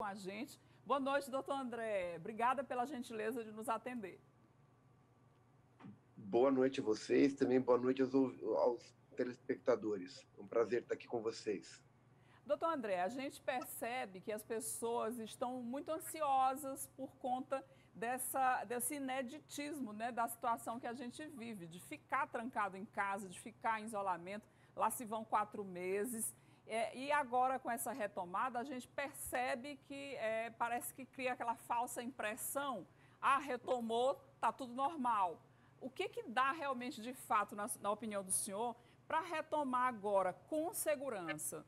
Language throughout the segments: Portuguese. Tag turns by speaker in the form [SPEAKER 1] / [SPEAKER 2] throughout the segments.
[SPEAKER 1] com a gente. Boa noite, doutor André. Obrigada pela gentileza de nos atender.
[SPEAKER 2] Boa noite a vocês, também boa noite aos telespectadores. É um prazer estar aqui com vocês.
[SPEAKER 1] Doutor André, a gente percebe que as pessoas estão muito ansiosas por conta desse ineditismo, né, da situação que a gente vive, de ficar trancado em casa, de ficar em isolamento. Lá se vão 4 meses. E agora, com essa retomada, a gente percebe que parece que cria aquela falsa impressão. Ah, retomou, está tudo normal. O que dá realmente, de fato, na opinião do senhor, para retomar agora com segurança?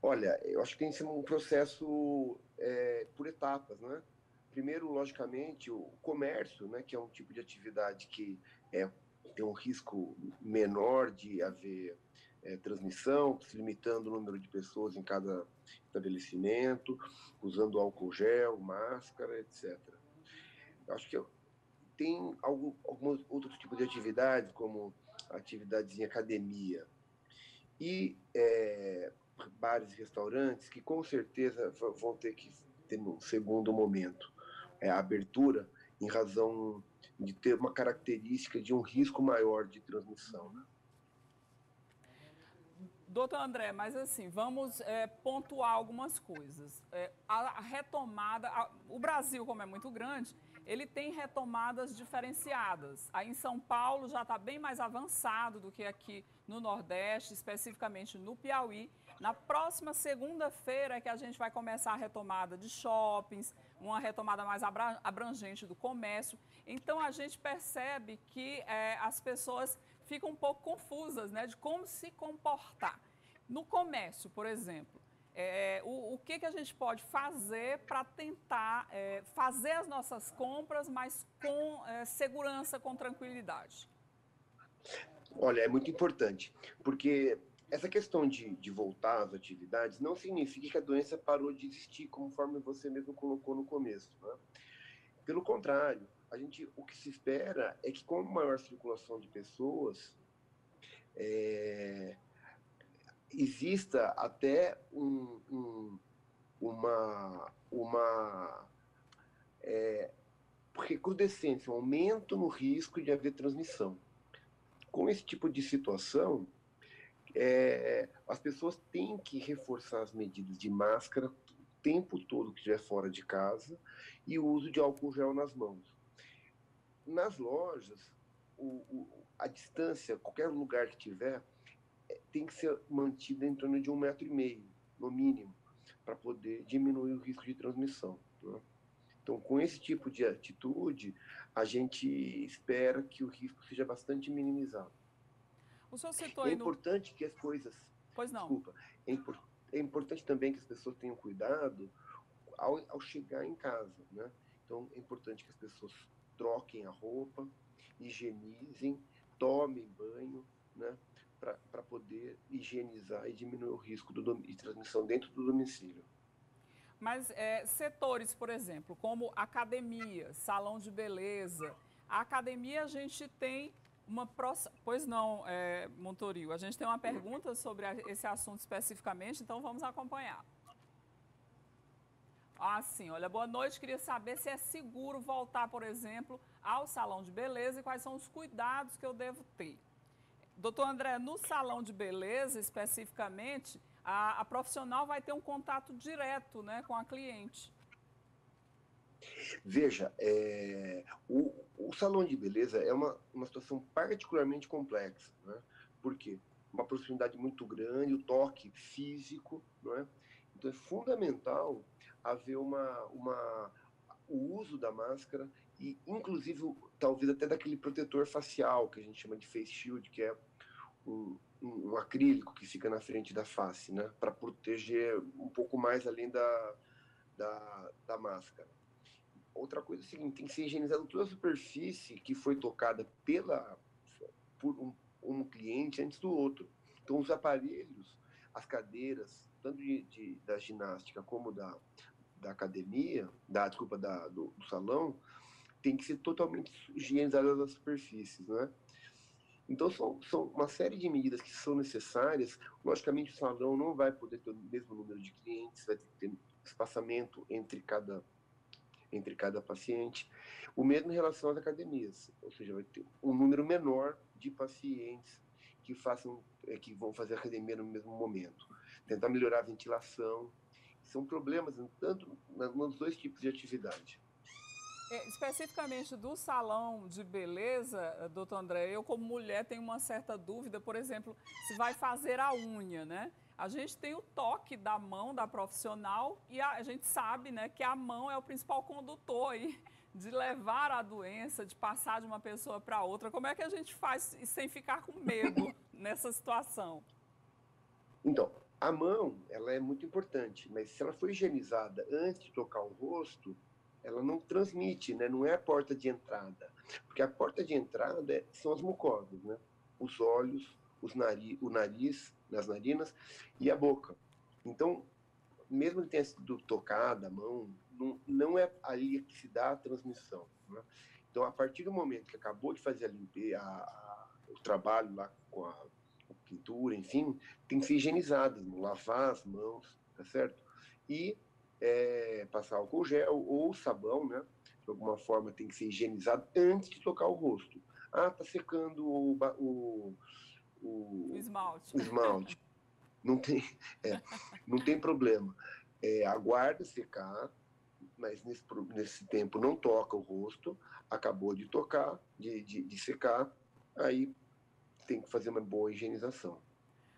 [SPEAKER 2] Olha, eu acho que tem que ser um processo por etapas, né? Primeiro, logicamente, o comércio, né, que é um tipo de atividade que tem um risco menor de haver transmissão, se limitando o número de pessoas em cada estabelecimento, usando álcool gel, máscara, etc. Eu acho que tem alguns outros tipos de atividades, como atividades em academia e bares e restaurantes, que com certeza vão ter que ter um segundo momento, a abertura, em razão de ter uma característica de um risco maior de transmissão, né?
[SPEAKER 1] Doutor André, mas assim, vamos pontuar algumas coisas. A retomada, o Brasil, como é muito grande, ele tem retomadas diferenciadas. Aí em São Paulo já está bem mais avançado do que aqui no Nordeste, especificamente no Piauí. Na próxima segunda-feira é que a gente vai começar a retomada de shoppings, uma retomada mais abrangente do comércio. Então a gente percebe que as pessoas ficam um pouco confusas, né, de como se comportar. No comércio, por exemplo, o que a gente pode fazer para tentar fazer as nossas compras, mas com segurança, com tranquilidade?
[SPEAKER 2] Olha, é muito importante, porque essa questão de voltar às atividades não significa que a doença parou de existir, conforme você mesmo colocou no começo, né? Pelo contrário, o que se espera é que com maior circulação de pessoas, é, exista até uma recrudescência, um aumento no risco de haver transmissão. Com esse tipo de situação, as pessoas têm que reforçar as medidas de máscara o tempo todo que estiver fora de casa e o uso de álcool gel nas mãos. Nas lojas, a distância, qualquer lugar que tiver, tem que ser mantida em torno de 1,5 m, no mínimo, para poder diminuir o risco de transmissão, né? Então, com esse tipo de atitude, a gente espera que o risco seja bastante minimizado.
[SPEAKER 1] O senhor citou
[SPEAKER 2] É
[SPEAKER 1] aí no...
[SPEAKER 2] importante que as coisas.
[SPEAKER 1] Pois não.
[SPEAKER 2] Desculpa. É importante também que as pessoas tenham cuidado ao chegar em casa, né? Então, é importante que as pessoas troquem a roupa, higienizem, tomem banho, né? Para poder higienizar e diminuir o risco de transmissão dentro do domicílio.
[SPEAKER 1] Mas setores, por exemplo, como academia, salão de beleza. A academia a gente tem uma... Pois não, Montorio, a gente tem uma pergunta sobre esse assunto especificamente, então vamos acompanhar. Ah, sim, olha, boa noite. Queria saber se é seguro voltar, por exemplo, ao salão de beleza e quais são os cuidados que eu devo ter. Doutor André, no salão de beleza, especificamente, a profissional vai ter um contato direto, né, com a cliente.
[SPEAKER 2] Veja, o salão de beleza é uma situação particularmente complexa, né? Por quê? Uma proximidade muito grande, o toque físico, não é? Então é fundamental haver o uso da máscara e, inclusive, talvez até daquele protetor facial, que a gente chama de face shield, que é um acrílico que fica na frente da face, né? Para proteger um pouco mais além da máscara. Outra coisa é o seguinte, tem que ser higienizado toda a superfície que foi tocada por um cliente antes do outro. Então, os aparelhos, as cadeiras, tanto da ginástica como da academia, desculpa, do salão, tem que ser totalmente higienizadas as superfícies, né? Então, são uma série de medidas que são necessárias. Logicamente, o salão não vai poder ter o mesmo número de clientes, vai ter espaçamento entre cada paciente. O mesmo em relação às academias, ou seja, vai ter um número menor de pacientes que vão fazer academia no mesmo momento. Tentar melhorar a ventilação. São problemas tanto nos dois tipos de atividade.
[SPEAKER 1] Especificamente do salão de beleza, doutor André, eu como mulher tenho uma certa dúvida, por exemplo, se vai fazer a unha, né? A gente tem o toque da mão da profissional e a gente sabe, né, que a mão é o principal condutor aí de levar a doença, de passar de uma pessoa para outra. Como é que a gente faz sem ficar com medo nessa situação?
[SPEAKER 2] Então, a mão, ela é muito importante, mas se ela for higienizada antes de tocar o rosto, ela não transmite, né? Não é a porta de entrada. Porque a porta de entrada são as mucosas, né? Os olhos, o nariz, nas narinas e a boca. Então, mesmo que tenha sido tocada a mão, não é ali que se dá a transmissão, né? Então, a partir do momento que acabou de fazer a limpeza, o trabalho lá com a pintura, enfim, tem que ser higienizadas, lavar as mãos, tá certo? E passar álcool gel ou sabão, né? De alguma forma tem que ser higienizado antes de tocar o rosto. Ah, tá secando
[SPEAKER 1] O esmalte.
[SPEAKER 2] o esmalte. Não tem, é, não tem problema. Aguarda secar, mas nesse tempo não toca o rosto, acabou de tocar, de secar, aí tem que fazer uma boa higienização.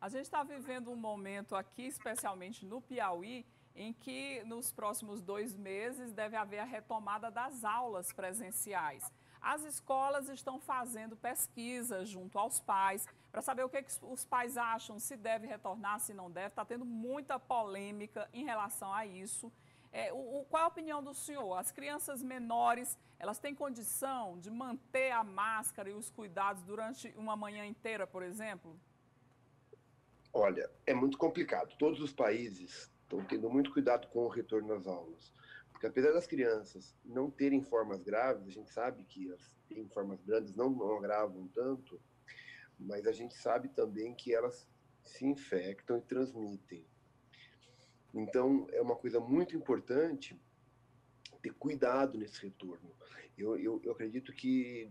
[SPEAKER 1] A gente está vivendo um momento aqui, especialmente no Piauí, em que nos próximos 2 meses deve haver a retomada das aulas presenciais. As escolas estão fazendo pesquisas junto aos pais para saber o que os pais acham, se deve retornar, se não deve. Está tendo muita polêmica em relação a isso. Qual é a opinião do senhor? As crianças menores, elas têm condição de manter a máscara e os cuidados durante uma manhã inteira, por exemplo?
[SPEAKER 2] Olha, é muito complicado. Todos os países estão tendo muito cuidado com o retorno às aulas. Porque apesar das crianças não terem formas graves, a gente sabe que as que têm formas grandes não agravam tanto, mas a gente sabe também que elas se infectam e transmitem. Então, é uma coisa muito importante ter cuidado nesse retorno. Eu acredito que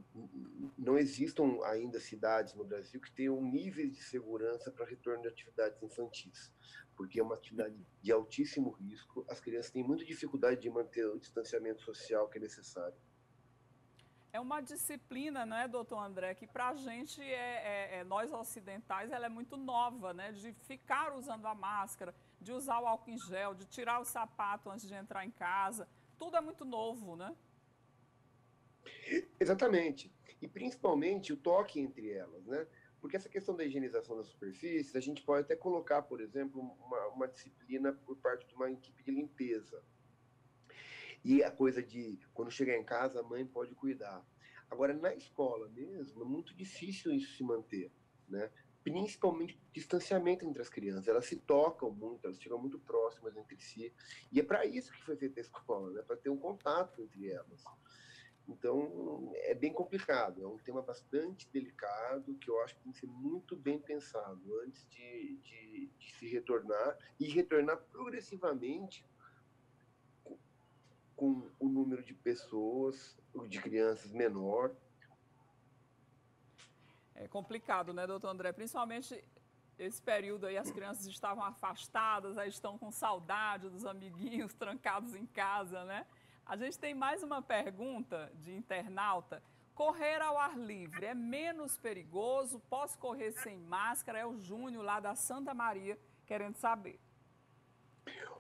[SPEAKER 2] não existam ainda cidades no Brasil que tenham níveis de segurança para retorno de atividades infantis, porque é uma atividade de altíssimo risco, as crianças têm muita dificuldade de manter o distanciamento social que é necessário.
[SPEAKER 1] É uma disciplina, né, doutor André, que para a gente, nós ocidentais, ela é muito nova, né, de ficar usando a máscara, de usar o álcool em gel, de tirar o sapato antes de entrar em casa. Tudo é muito novo, né?
[SPEAKER 2] Exatamente. E principalmente o toque entre elas, né? Porque essa questão da higienização das superfícies, a gente pode até colocar, por exemplo, uma disciplina por parte de uma equipe de limpeza. E a coisa de, quando chegar em casa, a mãe pode cuidar. Agora, na escola mesmo, é muito difícil isso se manter, né? Principalmente o distanciamento entre as crianças. Elas se tocam muito, elas ficam muito próximas entre si. E é para isso que foi feita a escola, né? Para ter um contato entre elas. Então, é bem complicado, é um tema bastante delicado que eu acho que tem que ser muito bem pensado antes de se retornar e retornar progressivamente com o número de pessoas, de crianças menor.
[SPEAKER 1] É complicado, né, doutor André? Principalmente esse período aí, as crianças estavam afastadas, aí estão com saudade dos amiguinhos trancados em casa, né? A gente tem mais uma pergunta de internauta. Correr ao ar livre é menos perigoso? Posso correr sem máscara? É o Júnior lá da Santa Maria querendo saber.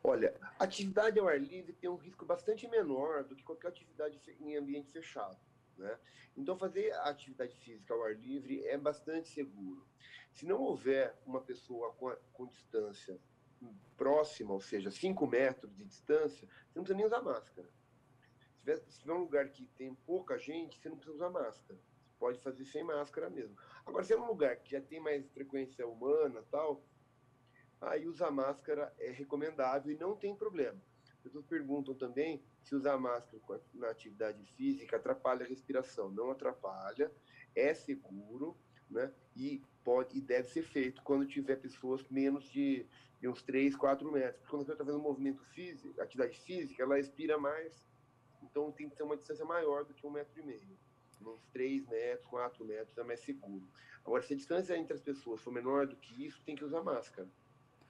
[SPEAKER 2] Olha, atividade ao ar livre tem um risco bastante menor do que qualquer atividade em ambiente fechado, né? Então, fazer a atividade física ao ar livre é bastante seguro. Se não houver uma pessoa com distância próxima, ou seja, 5 metros de distância, você não precisa nem usar máscara. Se tiver um lugar que tem pouca gente, você não precisa usar máscara. Você pode fazer sem máscara mesmo. Agora, se é um lugar que já tem mais frequência humana tal, aí usar máscara é recomendável e não tem problema. As pessoas perguntam também se usar máscara na atividade física atrapalha a respiração. Não atrapalha, é seguro, né? E deve ser feito quando tiver pessoas menos de uns 3, 4 metros. Porque quando a pessoa está fazendo movimento físico, atividade física, ela expira mais, então tem que ter uma distância maior do que 1,5 metro. Uns 3 metros, 4 metros é mais seguro. Agora, se a distância entre as pessoas for menor do que isso, tem que usar máscara.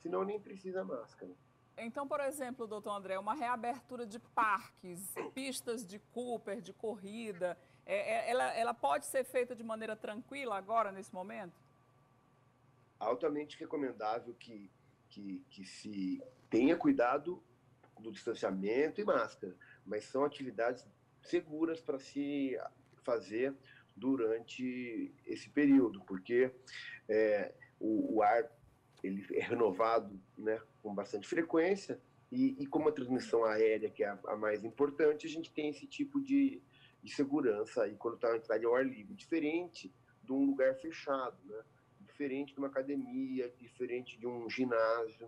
[SPEAKER 2] Senão, nem precisa máscara.
[SPEAKER 1] Então, por exemplo, doutor André, uma reabertura de parques, pistas de Cooper, de corrida, ela pode ser feita de maneira tranquila agora, nesse momento?
[SPEAKER 2] Altamente recomendável que se tenha cuidado do distanciamento e máscara, mas são atividades seguras para se fazer durante esse período, porque o ar ele é renovado, né, com bastante frequência, e como a transmissão aérea, que é a mais importante, a gente tem esse tipo de segurança aí quando está na atividade ao ar livre, diferente de um lugar fechado, né? Diferente de uma academia, diferente de um ginásio.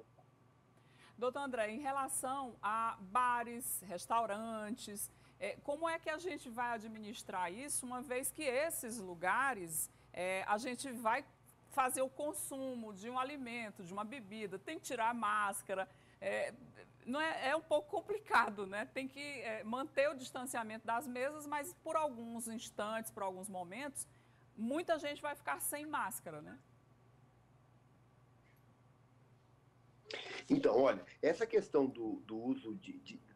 [SPEAKER 1] Doutor André, em relação a bares, restaurantes, como é que a gente vai administrar isso, uma vez que esses lugares a gente vai fazer o consumo de um alimento, de uma bebida, tem que tirar a máscara, não é um pouco complicado, né? Tem que manter o distanciamento das mesas, mas por alguns instantes, por alguns momentos, muita gente vai ficar sem máscara, né?
[SPEAKER 2] Então, olha, essa questão do uso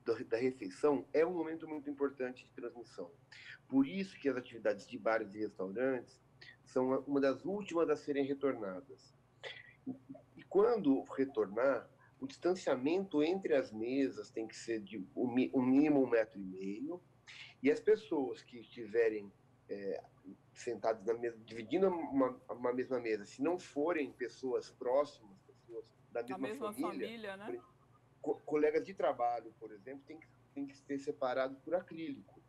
[SPEAKER 2] da refeição é um momento muito importante de transmissão. Por isso que as atividades de bares e restaurantes são uma das últimas a serem retornadas. E quando retornar, o distanciamento entre as mesas tem que ser de um mínimo 1,5 metro, e as pessoas que estiverem sentadas na mesa, dividindo uma mesma mesa, se não forem pessoas próximas, pessoas da mesma
[SPEAKER 1] família, né?
[SPEAKER 2] Colegas de trabalho, por exemplo, tem que ser separados por acrílico.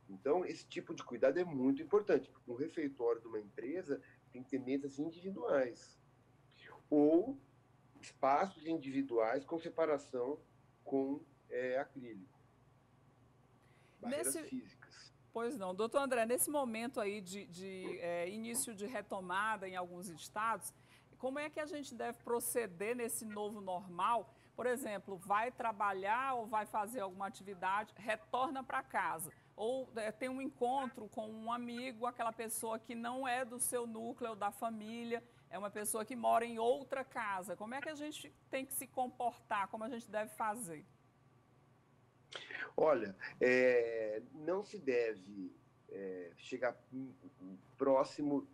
[SPEAKER 2] Então, esse tipo de cuidado é muito importante. Um refeitório de uma empresa tem que ter mesas individuais ou espaços individuais com separação com acrílico, barreiras físicas.
[SPEAKER 1] Pois não. Doutor André, nesse momento aí de início de retomada em alguns estados, como é que a gente deve proceder nesse novo normal? Por exemplo, vai trabalhar ou vai fazer alguma atividade, retorna para casa. Ou tem um encontro com um amigo, aquela pessoa que não é do seu núcleo, da família, é uma pessoa que mora em outra casa. Como é que a gente tem que se comportar? Como a gente deve fazer?
[SPEAKER 2] Olha, não se deve chegar próximo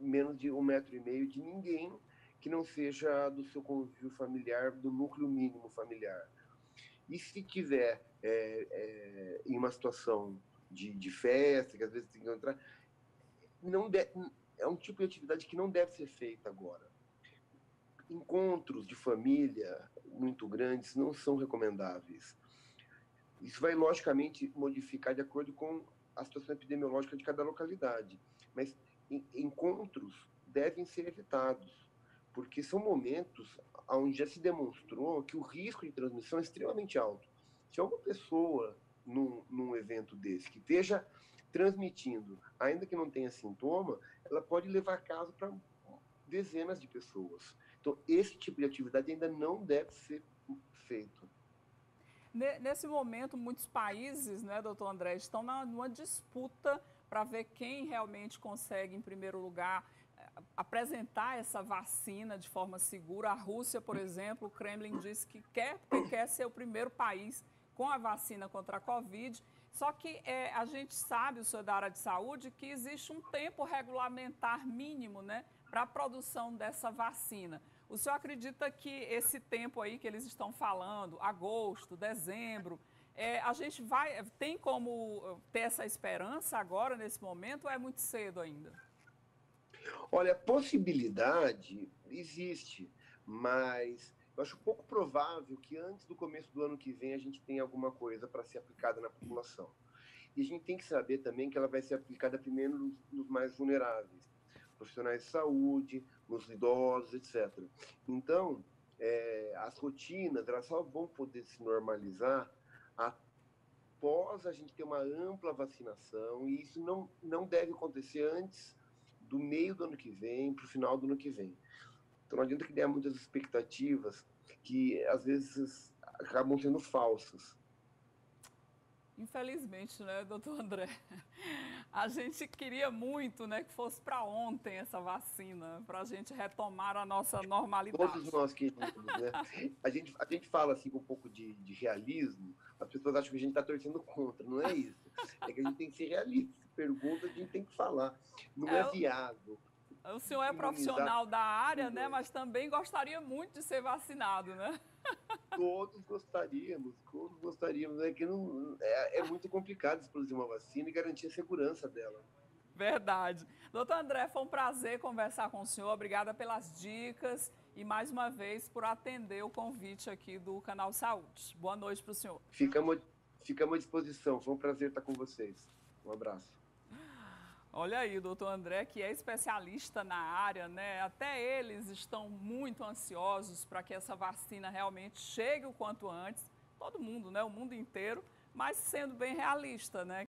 [SPEAKER 2] menos de 1,5 metro de ninguém que não seja do seu convívio familiar, do núcleo mínimo familiar. E se tiver em uma situação de festa, que às vezes tem que entrar, é um tipo de atividade que não deve ser feita agora. Encontros de família muito grandes não são recomendáveis. Isso vai, logicamente, modificar de acordo com a situação epidemiológica de cada localidade. Mas encontros devem ser evitados, porque são momentos onde já se demonstrou que o risco de transmissão é extremamente alto. Se alguma pessoa, num evento desse, que esteja transmitindo, ainda que não tenha sintoma, ela pode levar caso para dezenas de pessoas. Então, esse tipo de atividade ainda não deve ser feito.
[SPEAKER 1] Nesse momento, muitos países, né, doutor André, estão numa disputa para ver quem realmente consegue, em primeiro lugar, apresentar essa vacina de forma segura. A Rússia, por exemplo, o Kremlin disse que quer ser o primeiro país com a vacina contra a Covid. Só que a gente sabe, o senhor da área de saúde, que existe um tempo regulamentar mínimo, né, para a produção dessa vacina. O senhor acredita que esse tempo aí que eles estão falando, agosto, dezembro, a gente tem como ter essa esperança agora, nesse momento, ou é muito cedo ainda?
[SPEAKER 2] Olha, a possibilidade existe, mas eu acho pouco provável que antes do começo do ano que vem a gente tenha alguma coisa para ser aplicada na população. E a gente tem que saber também que ela vai ser aplicada primeiro nos mais vulneráveis, profissionais de saúde, nos idosos, etc. Então, as rotinas elas só vão poder se normalizar após a gente ter uma ampla vacinação, e isso não deve acontecer antes do meio do ano que vem para o final do ano que vem. Então não adianta criar muitas expectativas que às vezes acabam sendo falsas.
[SPEAKER 1] Infelizmente, né, doutor André? A gente queria muito, né, que fosse para ontem essa vacina, para a gente retomar a nossa normalidade.
[SPEAKER 2] Todos nós queríamos, né? A gente fala assim com um pouco de realismo, as pessoas acham que a gente está torcendo contra, não é isso. É que a gente tem que ser realista. Se pergunta, a gente tem que falar. Não é viável.
[SPEAKER 1] O senhor é profissional da área, né, mas também gostaria muito de ser vacinado, né?
[SPEAKER 2] Todos gostaríamos. É que não, é muito complicado produzir uma vacina e garantir a segurança dela.
[SPEAKER 1] Verdade. Doutor André, foi um prazer conversar com o senhor. Obrigada pelas dicas e, mais uma vez, por atender o convite aqui do Canal Saúde. Boa noite para o senhor.
[SPEAKER 2] Ficamos à disposição. Foi um prazer estar com vocês. Um abraço.
[SPEAKER 1] Olha aí, o doutor André, que é especialista na área, né? Até eles estão muito ansiosos para que essa vacina realmente chegue o quanto antes. Todo mundo, né? O mundo inteiro, mas sendo bem realista, né?